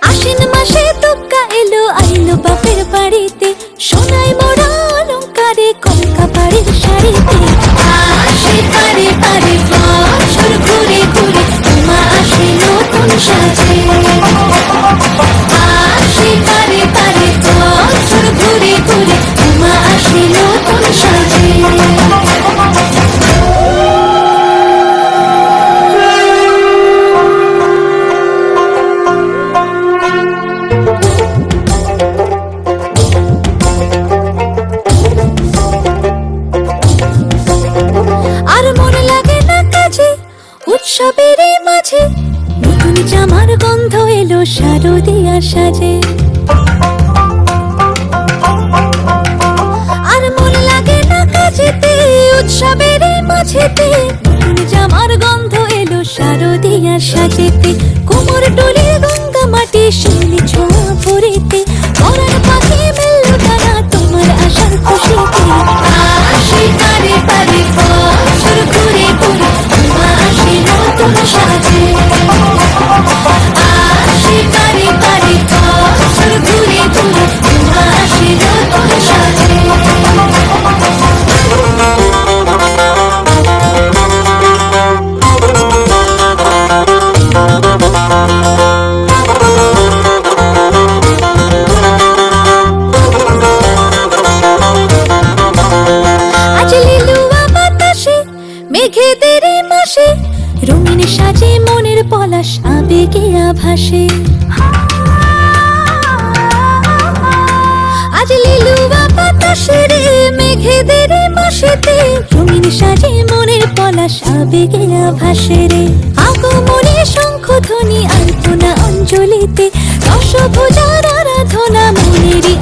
আশ্বিন মাসে দুগ্গা এলো আইলো বাপের বাড়িতে, সোনায় মোড়া অলংকারে কলকা বাড়ির শাড়িতে। আসে পারে পারে বছর ঘুরে ঘুরে উমা আসে নতুন সাজে। আসে পারে পারে বছর ঘুরে ঘুরে উমা আসে নতুন সাজে। উৎসবের মাঝে নতুন জামার গন্ধ এলো শারদিয়া সাজে। আর মন লাগে না কাজেতে, উৎসবের মাঝেতে নতুন জামার গন্ধ এলো শারদিয়া সাজেতে। কোমর ডোলে গঙ্গা মাটি শিউলি ছোঁয়া ভরিতে, পরাণ পাখি মেললো ডানা তোমার আশার খুশিতে। আসে পারে পারে বছর ঘুরে ঘুরে উমা আসে নতুন সাজে। আসে পারে পারে বছর ঘুরে ঘুরে উমা আসে নতুন সাজে। মেঘেদের মাসে রঙিন সাজে মনের পলাশ আবেগে আভাসে। আজ লিলুয়া বাতাসে রে মেঘেদের মাসেতে রঙিন সাজে মনের পলাশ আবেগে আভাসে রে। আগমনে শঙ্খধ্বনি আলপনা অঞ্জলিতে, দশভুজার আরাধনা মনেরই